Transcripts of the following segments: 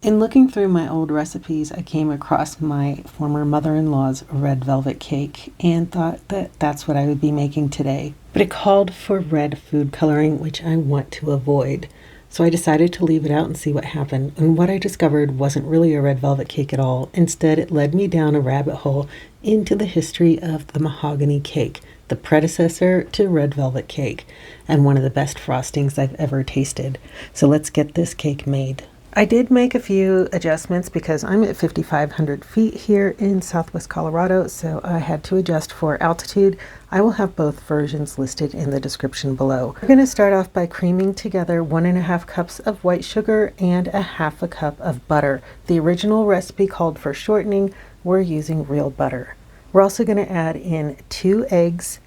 In looking through my old recipes, I came across my former mother-in-law's red velvet cake and thought that that's what I would be making today. But it called for red food coloring, which I want to avoid. So I decided to leave it out and see what happened. And what I discovered wasn't really a red velvet cake at all. Instead, it led me down a rabbit hole into the history of the mahogany cake, the predecessor to red velvet cake, and one of the best frostings I've ever tasted. So let's get this cake made. I did make a few adjustments because I'm at 5,500 feet here in Southwest Colorado, so I had to adjust for altitude. I will have both versions listed in the description below. We're going to start off by creaming together 1.5 cups of white sugar and 1/2 cup of butter. The original recipe called for shortening. We're using real butter. We're also going to add in 2 eggs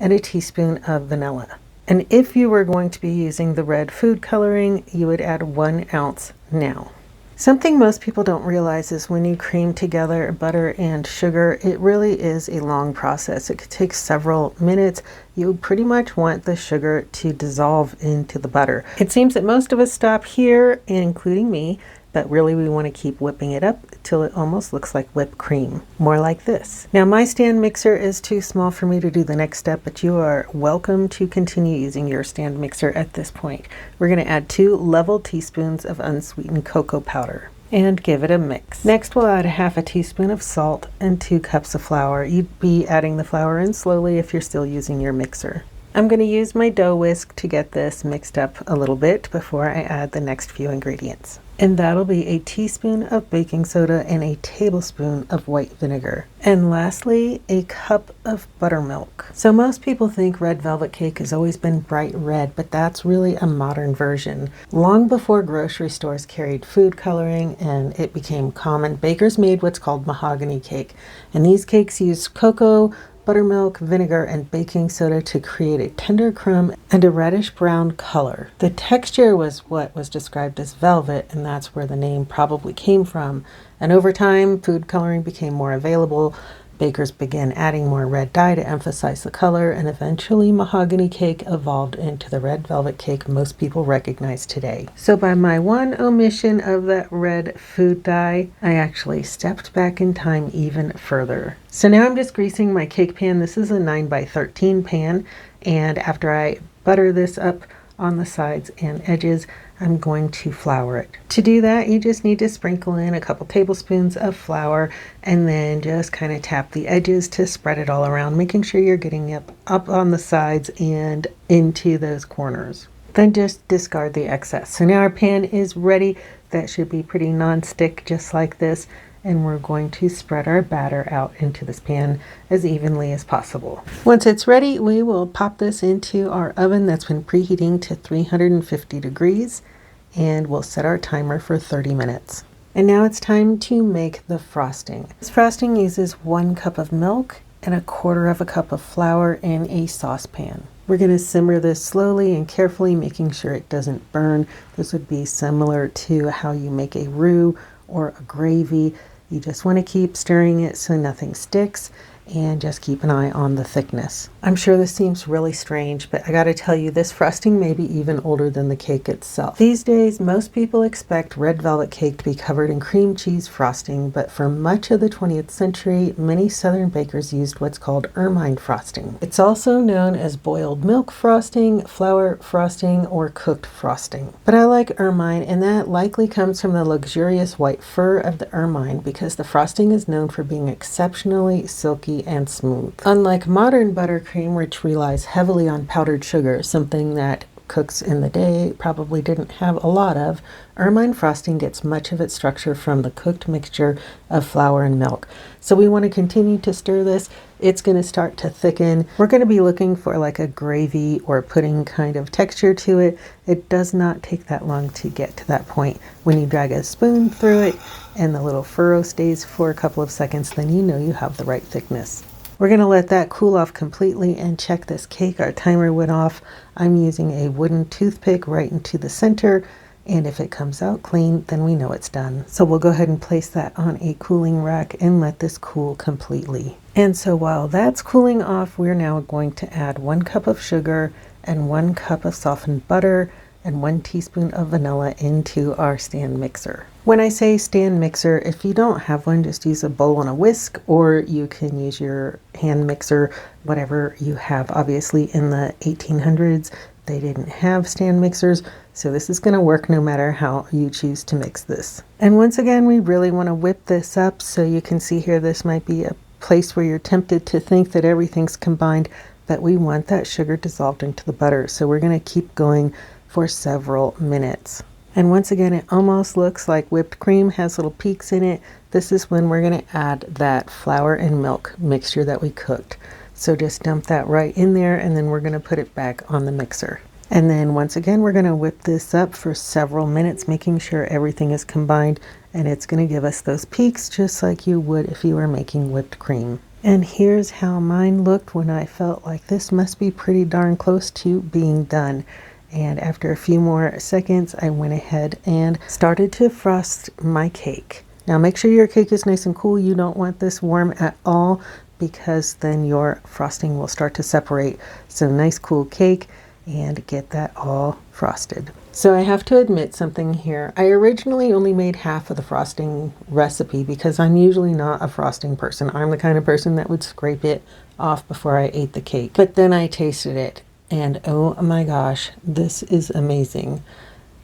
and a teaspoon of vanilla. And if you were going to be using the red food coloring, you would add 1 ounce now. Something most people don't realize is when you cream together butter and sugar, it really is a long process. It could take several minutes. You pretty much want the sugar to dissolve into the butter. It seems that most of us stop here, including me, but really we want to keep whipping it up till it almost looks like whipped cream, more like this. Now my stand mixer is too small for me to do the next step, but you are welcome to continue using your stand mixer at this point. We're going to add 2 level teaspoons of unsweetened cocoa powder and give it a mix. Next we'll add 1/2 teaspoon of salt and 2 cups of flour. You'd be adding the flour in slowly if you're still using your mixer. I'm going to use my dough whisk to get this mixed up a little bit before I add the next few ingredients. And that'll be a teaspoon of baking soda and a tablespoon of white vinegar. And lastly, a cup of buttermilk. So most people think red velvet cake has always been bright red, but that's really a modern version. Long before grocery stores carried food coloring and it became common, bakers made what's called mahogany cake. And these cakes use cocoa, buttermilk, vinegar, and baking soda to create a tender crumb and a reddish brown color. The texture was what was described as velvet, and that's where the name probably came from. And over time, food coloring became more available. Bakers began adding more red dye to emphasize the color, and eventually mahogany cake evolved into the red velvet cake most people recognize today. So by my one omission of that red food dye, I actually stepped back in time even further. So now I'm just greasing my cake pan. This is a 9x13 pan, and after I butter this up on the sides and edges, I'm going to flour it. To do that, you just need to sprinkle in a couple tablespoons of flour and then just kind of tap the edges to spread it all around, making sure you're getting it up on the sides and into those corners. Then just discard the excess. So now our pan is ready. That should be pretty non-stick, just like this. And we're going to spread our batter out into this pan as evenly as possible. Once it's ready, we will pop this into our oven that's been preheating to 350 degrees, and we'll set our timer for 30 minutes. And now it's time to make the frosting. This frosting uses 1 cup of milk and 1/4 cup of flour in a saucepan. We're going to simmer this slowly and carefully, making sure it doesn't burn. This would be similar to how you make a roux or a gravy. You just want to keep stirring it so nothing sticks, and just keep an eye on the thickness. I'm sure this seems really strange, but I gotta tell you, this frosting may be even older than the cake itself. These days, most people expect red velvet cake to be covered in cream cheese frosting, but for much of the 20th century, many Southern bakers used what's called Ermine frosting. It's also known as boiled milk frosting, flour frosting, or cooked frosting. But I like Ermine, and that likely comes from the luxurious white fur of the ermine, because the frosting is known for being exceptionally silky and smooth. Unlike modern buttercream, which relies heavily on powdered sugar, something that cooks in the day probably didn't have a lot of, ermine frosting gets much of its structure from the cooked mixture of flour and milk. So we want to continue to stir this. It's going to start to thicken. We're going to be looking for like a gravy or pudding kind of texture to it. It does not take that long to get to that point. When you drag a spoon through it and the little furrow stays for a couple of seconds, then you know you have the right thickness. We're going to let that cool off completely and check this cake. Our timer went off. I'm using a wooden toothpick right into the center, and if it comes out clean, then we know it's done. So we'll go ahead and place that on a cooling rack and let this cool completely. And so while that's cooling off, we're now going to add 1 cup of sugar and 1 cup of softened butter and 1 teaspoon of vanilla into our stand mixer. When I say stand mixer, if you don't have one, just use a bowl and a whisk, or you can use your hand mixer, whatever you have. Obviously, in the 1800s, they didn't have stand mixers, so this is going to work no matter how you choose to mix this. And once again, we really want to whip this up, so you can see here this might be a place where you're tempted to think that everything's combined, but we want that sugar dissolved into the butter, so we're going to keep going for several minutes. And once again, it almost looks like whipped cream, has little peaks in it. This is when we're going to add that flour and milk mixture that we cooked. So just dump that right in there, and then we're going to put it back on the mixer. And then once again, we're going to whip this up for several minutes, making sure everything is combined, and it's going to give us those peaks just like you would if you were making whipped cream. And here's how mine looked when I felt like this must be pretty darn close to being done. And after a few more seconds, I went ahead and started to frost my cake. Now make sure your cake is nice and cool. You don't want this warm at all, because then your frosting will start to separate. So nice cool cake, and get that all frosted. So I have to admit something here. I originally only made half of the frosting recipe because I'm usually not a frosting person. I'm the kind of person that would scrape it off before I ate the cake. But then I tasted it, and oh my gosh, this is amazing.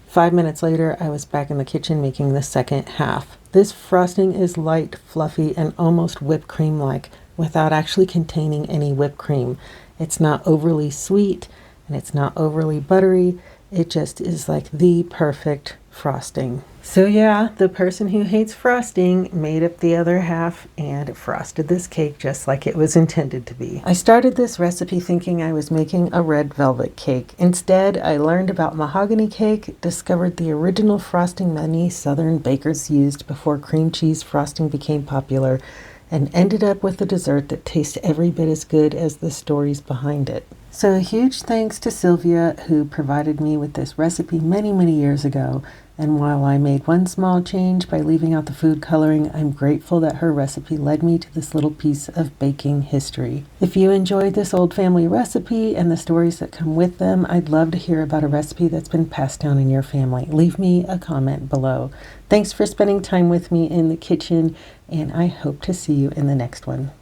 5 minutes later, I was back in the kitchen making the second half. This frosting is light, fluffy, and almost whipped cream-like without actually containing any whipped cream. It's not overly sweet, and it's not overly buttery. It just is like the perfect frosting. So yeah, the person who hates frosting made up the other half and frosted this cake just like it was intended to be. I started this recipe thinking I was making a red velvet cake. Instead, I learned about mahogany cake, discovered the original frosting many Southern bakers used before cream cheese frosting became popular, and ended up with a dessert that tastes every bit as good as the stories behind it. So a huge thanks to Sylvia, who provided me with this recipe many, many years ago. And while I made one small change by leaving out the food coloring, I'm grateful that her recipe led me to this little piece of baking history. If you enjoyed this old family recipe and the stories that come with them, I'd love to hear about a recipe that's been passed down in your family. Leave me a comment below. Thanks for spending time with me in the kitchen, and I hope to see you in the next one.